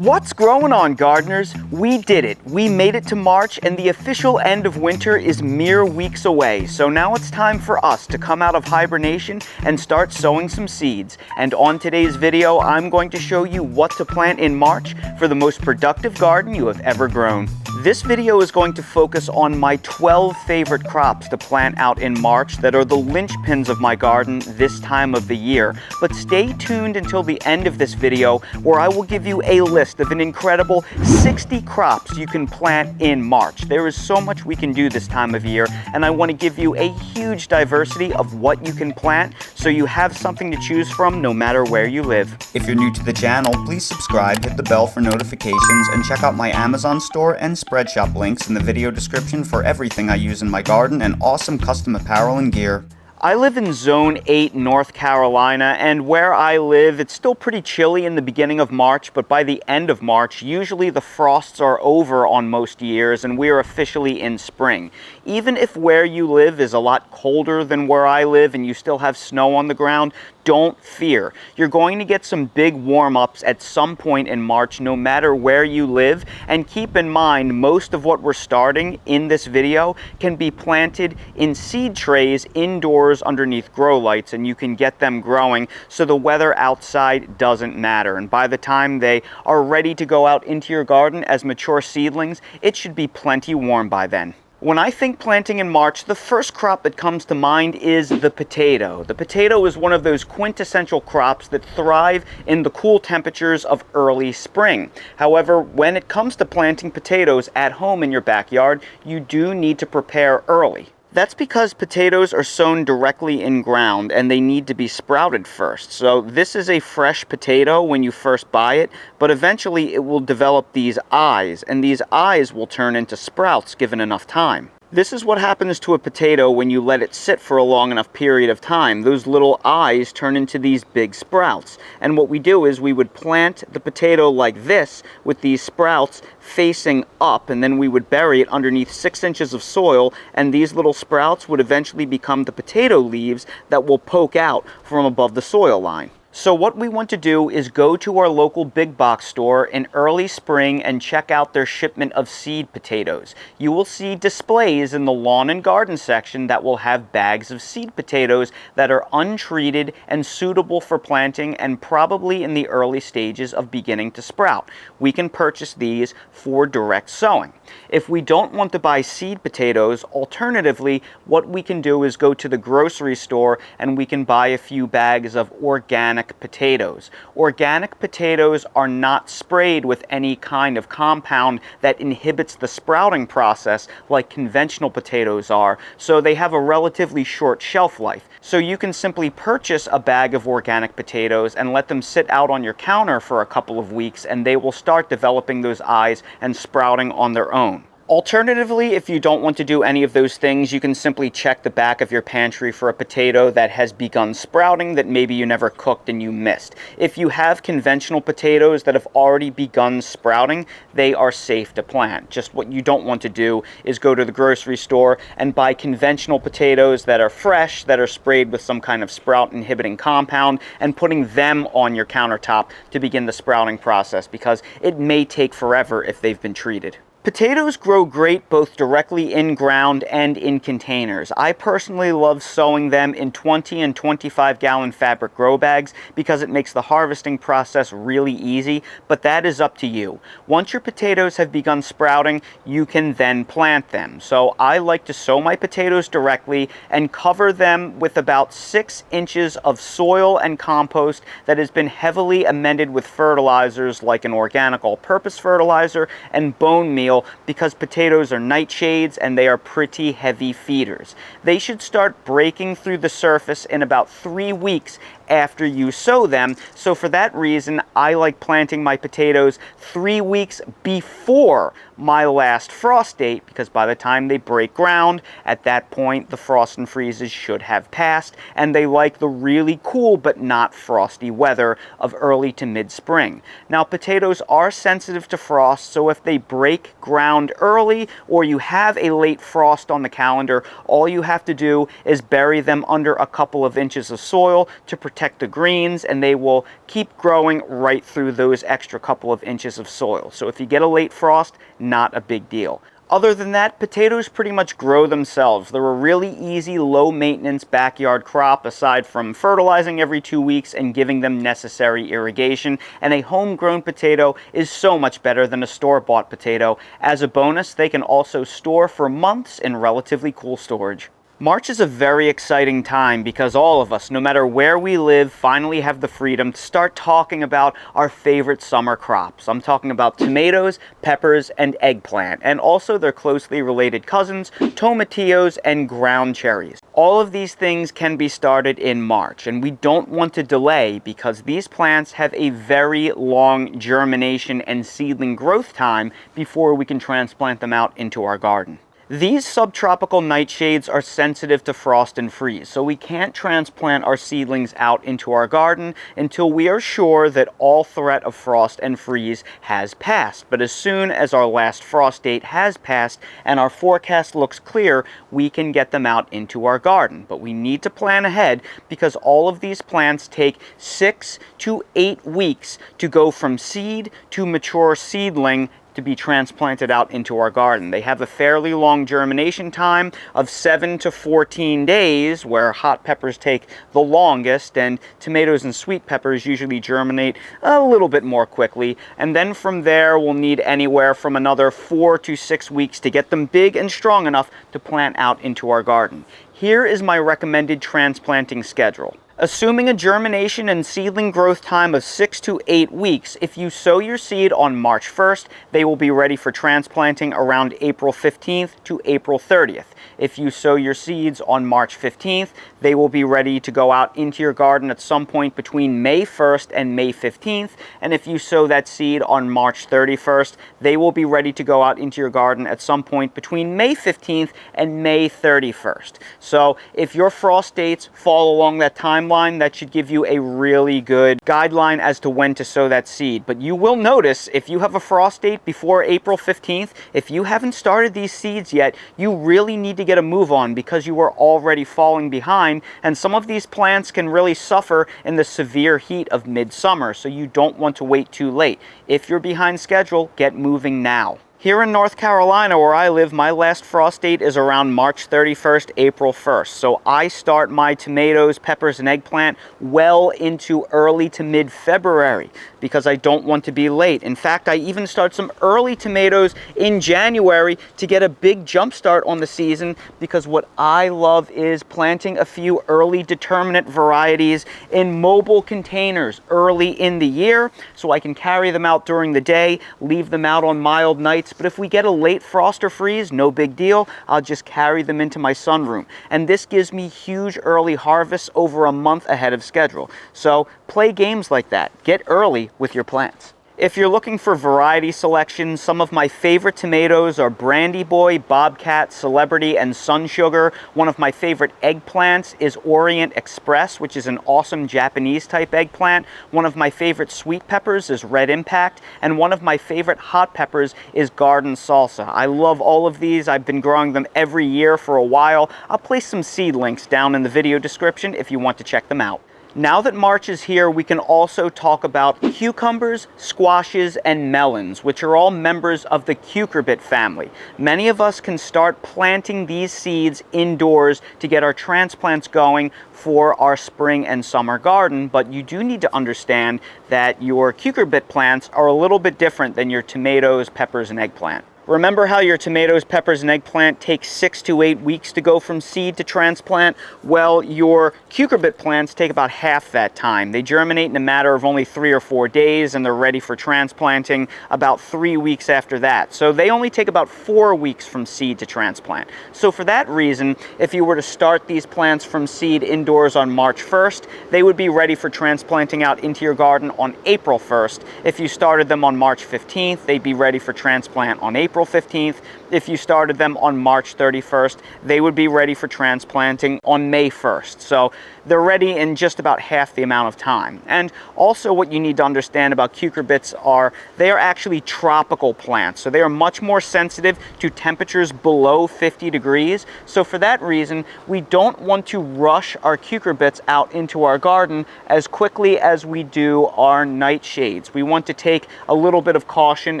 What's growing on, gardeners? We did it. We made it to March, and the official end of winter is mere weeks away. So now it's time for us to come out of hibernation and start sowing some seeds. And on today's video, I'm going to show you what to plant in March for the most productive garden you have ever grown. This video is going to focus on my 12 favorite crops to plant out in March that are the linchpins of my garden this time of the year. But stay tuned until the end of this video, where I will give you a list of an incredible 60 crops you can plant in March. There is so much we can do this time of year, and I want to give you a huge diversity of what you can plant so you have something to choose from no matter where you live. If you're new to the channel, please subscribe, hit the bell for notifications, and check out my Amazon store and Spreadshop links in the video description for everything I use in my garden and awesome custom apparel and gear. I live in Zone 8, North Carolina, and where I live, it's still pretty chilly in the beginning of March, but by the end of March, usually the frosts are over on most years, and we are officially in spring. Even if where you live is a lot colder than where I live and you still have snow on the ground, don't fear. You're going to get some big warm-ups at some point in March, no matter where you live, and keep in mind, most of what we're starting in this video can be planted in seed trays indoors underneath grow lights, and you can get them growing so the weather outside doesn't matter. And by the time they are ready to go out into your garden as mature seedlings, it should be plenty warm by then. When I think planting in March, the first crop that comes to mind is the potato. The potato is one of those quintessential crops that thrive in the cool temperatures of early spring. However, when it comes to planting potatoes at home in your backyard, you do need to prepare early. That's because potatoes are sown directly in ground and they need to be sprouted first. So this is a fresh potato when you first buy it, but eventually it will develop these eyes, and these eyes will turn into sprouts given enough time. This is what happens to a potato when you let it sit for a long enough period of time. Those little eyes turn into these big sprouts. And what we do is we would plant the potato like this with these sprouts facing up, and then we would bury it underneath 6 inches of soil, and these little sprouts would eventually become the potato leaves that will poke out from above the soil line. So what we want to do is go to our local big box store in early spring and check out their shipment of seed potatoes. You will see displays in the lawn and garden section that will have bags of seed potatoes that are untreated and suitable for planting and probably in the early stages of beginning to sprout. We can purchase these for direct sowing. If we don't want to buy seed potatoes, alternatively, what we can do is go to the grocery store and we can buy a few bags of organic potatoes. Organic potatoes are not sprayed with any kind of compound that inhibits the sprouting process like conventional potatoes are, so they have a relatively short shelf life. So you can simply purchase a bag of organic potatoes and let them sit out on your counter for a couple of weeks, and they will start developing those eyes and sprouting on their own. Alternatively, if you don't want to do any of those things, you can simply check the back of your pantry for a potato that has begun sprouting that maybe you never cooked and you missed. If you have conventional potatoes that have already begun sprouting, they are safe to plant. Just what you don't want to do is go to the grocery store and buy conventional potatoes that are fresh, that are sprayed with some kind of sprout inhibiting compound, and putting them on your countertop to begin the sprouting process, because it may take forever if they've been treated. Potatoes grow great both directly in ground and in containers. I personally love sowing them in 20 and 25 gallon fabric grow bags because it makes the harvesting process really easy, but that is up to you. Once your potatoes have begun sprouting, you can then plant them. So I like to sow my potatoes directly and cover them with about 6 inches of soil and compost that has been heavily amended with fertilizers like an organic all-purpose fertilizer and bone meal, because potatoes are nightshades and they are pretty heavy feeders. They should start breaking through the surface in about 3 weeks after you sow them. So for that reason, I like planting my potatoes 3 weeks before my last frost date, because by the time they break ground, at that point the frost and freezes should have passed, and they like the really cool but not frosty weather of early to mid-spring. Now, potatoes are sensitive to frost, so if they break ground early or you have a late frost on the calendar, all you have to do is bury them under a couple of inches of soil to protect protect the greens, and they will keep growing right through those extra couple of inches of soil. So if you get a late frost, not a big deal. Other than that, potatoes pretty much grow themselves. They're a really easy, low-maintenance backyard crop aside from fertilizing every 2 weeks and giving them necessary irrigation. And a homegrown potato is so much better than a store-bought potato. As a bonus, they can also store for months in relatively cool storage. March is a very exciting time because all of us, no matter where we live, finally have the freedom to start talking about our favorite summer crops. I'm talking about tomatoes, peppers, and eggplant, and also their closely related cousins, tomatillos and ground cherries. All of these things can be started in March, and we don't want to delay because these plants have a very long germination and seedling growth time before we can transplant them out into our garden. These subtropical nightshades are sensitive to frost and freeze, so we can't transplant our seedlings out into our garden until we are sure that all threat of frost and freeze has passed. But as soon as our last frost date has passed and our forecast looks clear, we can get them out into our garden. But we need to plan ahead because all of these plants take 6 to 8 weeks to go from seed to mature seedling to be transplanted out into our garden. They have a fairly long germination time of 7 to 14 days, where hot peppers take the longest, and tomatoes and sweet peppers usually germinate a little bit more quickly. And then from there, we'll need anywhere from another 4 to 6 weeks to get them big and strong enough to plant out into our garden. Here is my recommended transplanting schedule. Assuming a germination and seedling growth time of 6 to 8 weeks, if you sow your seed on March 1st, they will be ready for transplanting around April 15th to April 30th. If you sow your seeds on March 15th, they will be ready to go out into your garden at some point between May 1st and May 15th. And if you sow that seed on March 31st, they will be ready to go out into your garden at some point between May 15th and May 31st. So if your frost dates fall along that timeline, that should give you a really good guideline as to when to sow that seed. But you will notice if you have a frost date before April 15th, if you haven't started these seeds yet, you really need to get a move on because you are already falling behind, and some of these plants can really suffer in the severe heat of midsummer, so you don't want to wait too late. If you're behind schedule, get moving now. Here in North Carolina, where I live, my last frost date is around March 31st, April 1st. So I start my tomatoes, peppers, and eggplant well into early to mid-February because I don't want to be late. In fact, I even start some early tomatoes in January to get a big jump start on the season because what I love is planting a few early determinate varieties in mobile containers early in the year so I can carry them out during the day, leave them out on mild nights. But if we get a late frost or freeze, no big deal. I'll just carry them into my sunroom. And this gives me huge early harvests over a month ahead of schedule. So play games like that. Get early with your plants. If you're looking for variety selection, some of my favorite tomatoes are Brandy Boy, Bobcat, Celebrity, and Sun Sugar. One of my favorite eggplants is Orient Express, which is an awesome Japanese type eggplant. One of my favorite sweet peppers is Red Impact, and one of my favorite hot peppers is Garden Salsa. I love all of these. I've been growing them every year for a while. I'll place some seed links down in the video description if you want to check them out. Now that March is here, we can also talk about cucumbers, squashes, and melons, which are all members of the cucurbit family. Many of us can start planting these seeds indoors to get our transplants going for our spring and summer garden, but you do need to understand that your cucurbit plants are a little bit different than your tomatoes, peppers, and eggplant. Remember how your tomatoes, peppers, and eggplant take 6 to 8 weeks to go from seed to transplant? Well, your cucurbit plants take about half that time. They germinate in a matter of only 3 or 4 days, and they're ready for transplanting about 3 weeks after that. So they only take about 4 weeks from seed to transplant. So for that reason, if you were to start these plants from seed indoors on March 1st, they would be ready for transplanting out into your garden on April 1st. If you started them on March 15th, they'd be ready for transplant on April April 15th. If you started them on March 31st, they would be ready for transplanting on May 1st. So they're ready in just about half the amount of time. And also what you need to understand about cucurbits are they are actually tropical plants. So they are much more sensitive to temperatures below 50 degrees. So for that reason, we don't want to rush our cucurbits out into our garden as quickly as we do our nightshades. We want to take a little bit of caution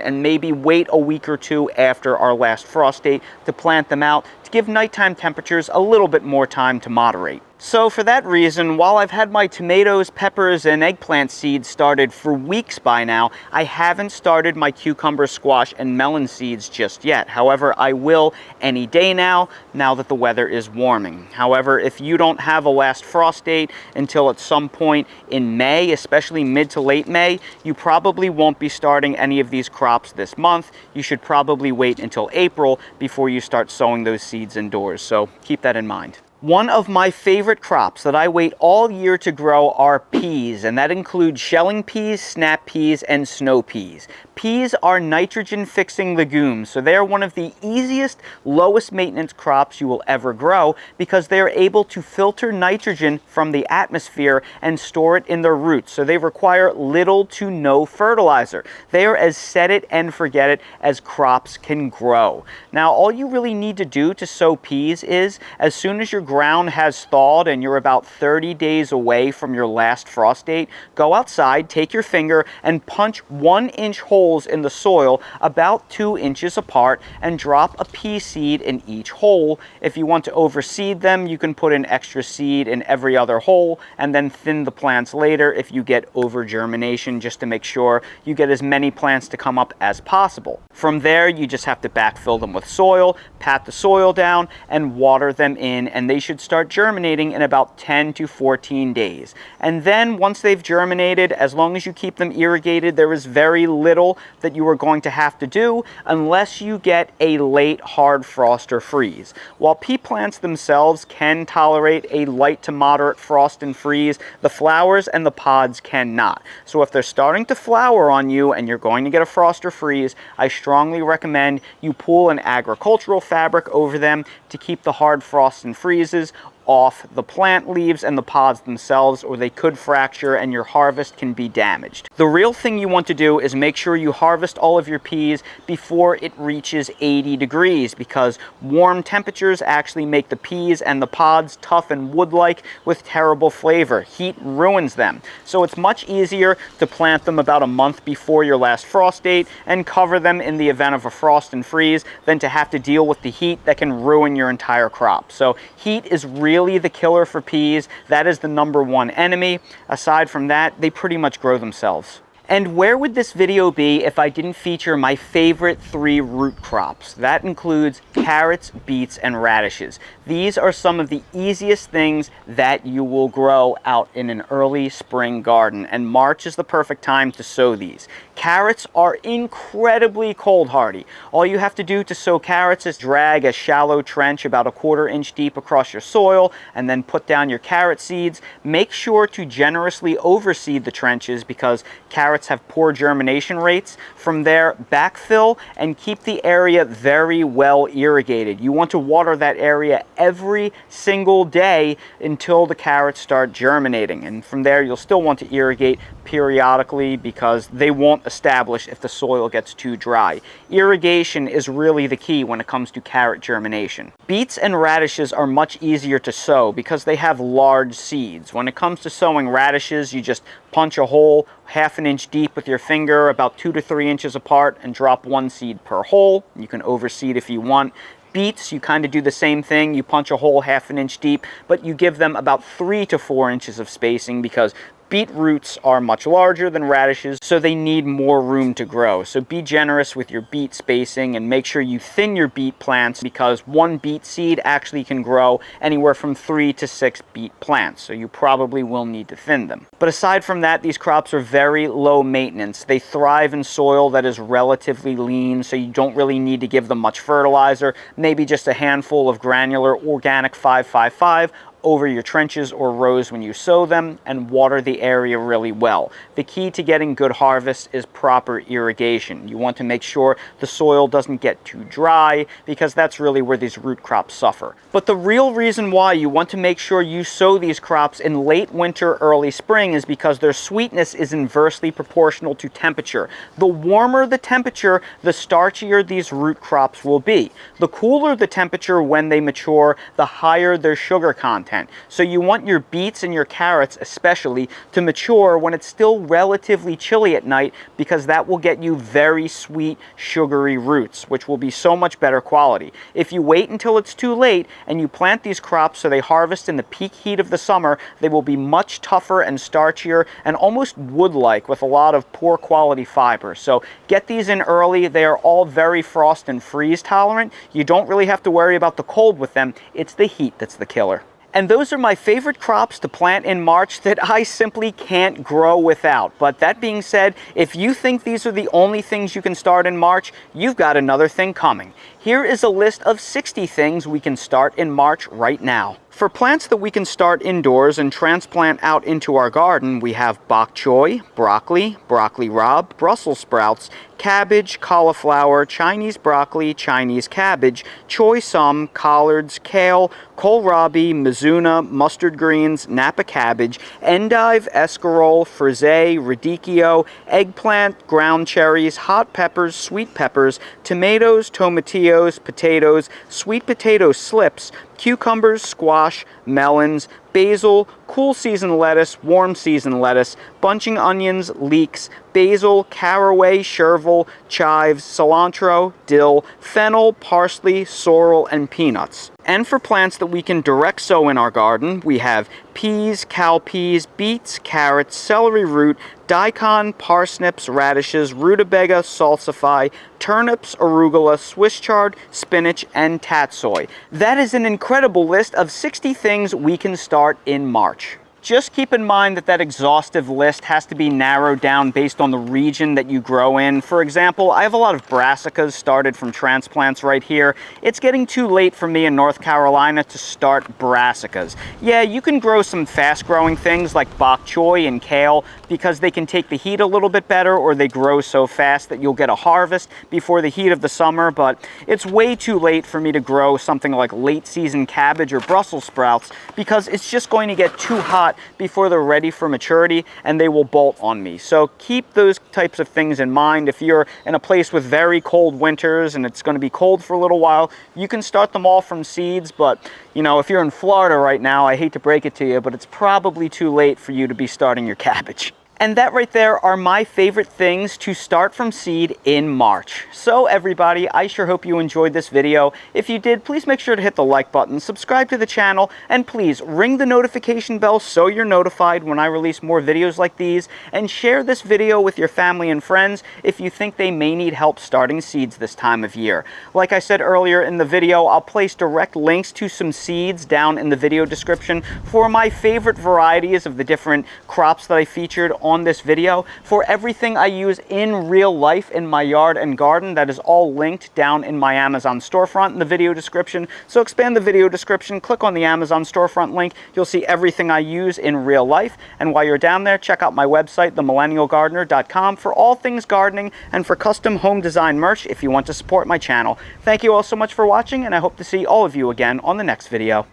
and maybe wait a week or two after our last frost date to plant them out to give nighttime temperatures a little bit more time to moderate. So for that reason, while I've had my tomatoes, peppers, and eggplant seeds started for weeks by now, I haven't started my cucumber, squash, and melon seeds just yet. However, I will any day now that the weather is warming. However, if you don't have a last frost date until at some point in May, especially mid to late May, you probably won't be starting any of these crops this month. You should probably wait until April before you start sowing those seeds indoors. So keep that in mind. One of my favorite crops that I wait all year to grow are peas, and that includes shelling peas, snap peas, and snow peas. Peas are nitrogen-fixing legumes, so they are one of the easiest, lowest maintenance crops you will ever grow because they are able to filter nitrogen from the atmosphere and store it in their roots, so they require little to no fertilizer. They are as set it and forget it as crops can grow. Now, all you really need to do to sow peas is, as soon as your ground has thawed and you're about 30 days away from your last frost date, go outside, take your finger, and punch 1-inch holes in the soil about 2 inches apart and drop a pea seed in each hole. If you want to overseed them, you can put an extra seed in every other hole and then thin the plants later if you get over germination, just to make sure you get as many plants to come up as possible. From there, you just have to backfill them with soil, pat the soil down, and water them in, and they should start germinating in about 10 to 14 days. And then once they've germinated, as long as you keep them irrigated, there is very little that you are going to have to do unless you get a late hard frost or freeze. While pea plants themselves can tolerate a light to moderate frost and freeze, the flowers and the pods cannot. So if they're starting to flower on you and you're going to get a frost or freeze, I strongly recommend you pull an agricultural fabric over them to keep the hard frosts and freezes off the plant leaves and the pods themselves, or they could fracture and your harvest can be damaged. The real thing you want to do is make sure you harvest all of your peas before it reaches 80 degrees, because warm temperatures actually make the peas and the pods tough and wood-like with terrible flavor. Heat ruins them. So it's much easier to plant them about a month before your last frost date and cover them in the event of a frost and freeze than to have to deal with the heat that can ruin your entire crop. So heat is really the killer for peas. That is the #1 enemy. Aside from that, they pretty much grow themselves. And where would this video be if I didn't feature my favorite 3 root crops? That includes carrots, beets, and radishes. These are some of the easiest things that you will grow out in an early spring garden, and March is the perfect time to sow these. Carrots are incredibly cold hardy. All you have to do to sow carrots is drag a shallow trench about 1/4 inch deep across your soil and then put down your carrot seeds. Make sure to generously overseed the trenches because carrots have poor germination rates. From there, backfill and keep the area very well irrigated. You want to water that area every single day until the carrots start germinating. And from there, you'll still want to irrigate periodically because they won't establish if the soil gets too dry. Irrigation is really the key when it comes to carrot germination. Beets and radishes are much easier to sow because they have large seeds. When it comes to sowing radishes, you just punch a hole 1/2 inch deep with your finger, about 2 to 3 inches apart, and drop 1 seed per hole. You can overseed if you want. Beets, you kind of do the same thing. You punch a hole 1/2 inch deep, but you give them about 3 to 4 inches of spacing because beet roots are much larger than radishes, so they need more room to grow. So be generous with your beet spacing and make sure you thin your beet plants because 1 beet seed actually can grow anywhere from 3 to 6 beet plants, so you probably will need to thin them. But aside from that, these crops are very low maintenance. They thrive in soil that is relatively lean, so you don't really need to give them much fertilizer, maybe just a handful of granular organic 555 over your trenches or rows when you sow them, and water the area really well. The key to getting good harvest is proper irrigation. You want to make sure the soil doesn't get too dry, because that's really where these root crops suffer. But the real reason why you want to make sure you sow these crops in late winter, early spring is because their sweetness is inversely proportional to temperature. The warmer the temperature, the starchier these root crops will be. The cooler the temperature when they mature, the higher their sugar content. So you want your beets and your carrots especially to mature when it's still relatively chilly at night, because that will get you very sweet, sugary roots, which will be so much better quality. If you wait until it's too late and you plant these crops so they harvest in the peak heat of the summer, they will be much tougher and starchier and almost wood-like with a lot of poor quality fiber. So get these in early. They are all very frost and freeze tolerant. You don't really have to worry about the cold with them. It's the heat that's the killer. And those are my favorite crops to plant in March that I simply can't grow without. But that being said, if you think these are the only things you can start in March, you've got another thing coming. Here is a list of 60 things we can start in March right now. For plants that we can start indoors and transplant out into our garden, we have bok choy, broccoli, broccoli rabe, Brussels sprouts, cabbage, cauliflower, Chinese broccoli, Chinese cabbage, choy sum, collards, kale, kohlrabi, mizuna, mustard greens, Napa cabbage, endive, escarole, frisee, radicchio, eggplant, ground cherries, hot peppers, sweet peppers, tomatoes, tomatillos, potatoes, sweet potato slips, cucumbers, squash, melons, basil, cool season lettuce, warm season lettuce, bunching onions, leeks, basil, caraway, chervil, chives, cilantro, dill, fennel, parsley, sorrel, and peanuts. And for plants that we can direct sow in our garden, we have peas, cowpeas, beets, carrots, celery root, daikon, parsnips, radishes, rutabaga, salsify, turnips, arugula, Swiss chard, spinach, and tatsoi. That is an incredible list of 60 things we can start in March. Just keep in mind that that exhaustive list has to be narrowed down based on the region that you grow in. For example, I have a lot of brassicas started from transplants right here. It's getting too late for me in North Carolina to start brassicas. Yeah, you can grow some fast-growing things like bok choy and kale because they can take the heat a little bit better, or they grow so fast that you'll get a harvest before the heat of the summer, but it's way too late for me to grow something like late-season cabbage or Brussels sprouts because it's just going to get too hot before they're ready for maturity and they will bolt on me. So keep those types of things in mind. If you're in a place with very cold winters and it's going to be cold for a little while, you can start them all from seeds. But you know, if you're in Florida right now, I hate to break it to you, but it's probably too late for you to be starting your cabbage. And that right there are my favorite things to start from seed in March. So everybody, I sure hope you enjoyed this video. If you did, please make sure to hit the like button, subscribe to the channel, and please ring the notification bell so you're notified when I release more videos like these, and share this video with your family and friends if you think they may need help starting seeds this time of year. Like I said earlier in the video, I'll place direct links to some seeds down in the video description for my favorite varieties of the different crops that I featured on this video. For everything I use in real life in my yard and garden, that is all linked down in my Amazon storefront in the video description. So expand the video description, click on the Amazon storefront link, you'll see everything I use in real life. And while you're down there, check out my website, themillennialgardener.com, for all things gardening and for custom home design merch if you want to support my channel. Thank you all so much for watching, and I hope to see all of you again on the next video.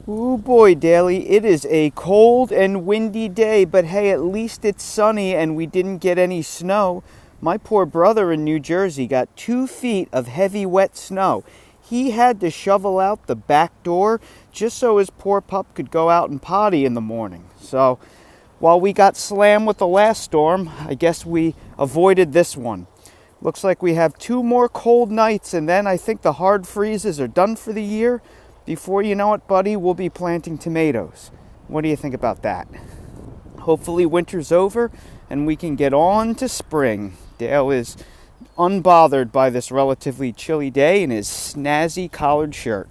Ooh boy, Daly, it is a cold and windy day, but hey, at least it's sunny and we didn't get any snow. My poor brother in New Jersey got 2 feet of heavy wet snow. He had to shovel out the back door just so his poor pup could go out and potty in the morning. So while we got slammed with the last storm, I guess we avoided this one. Looks like we have 2 more cold nights, and then I think the hard freezes are done for the year. Before you know it, buddy, we'll be planting tomatoes. What do you think about that? Hopefully winter's over and we can get on to spring. Dale is unbothered by this relatively chilly day in his snazzy collared shirt.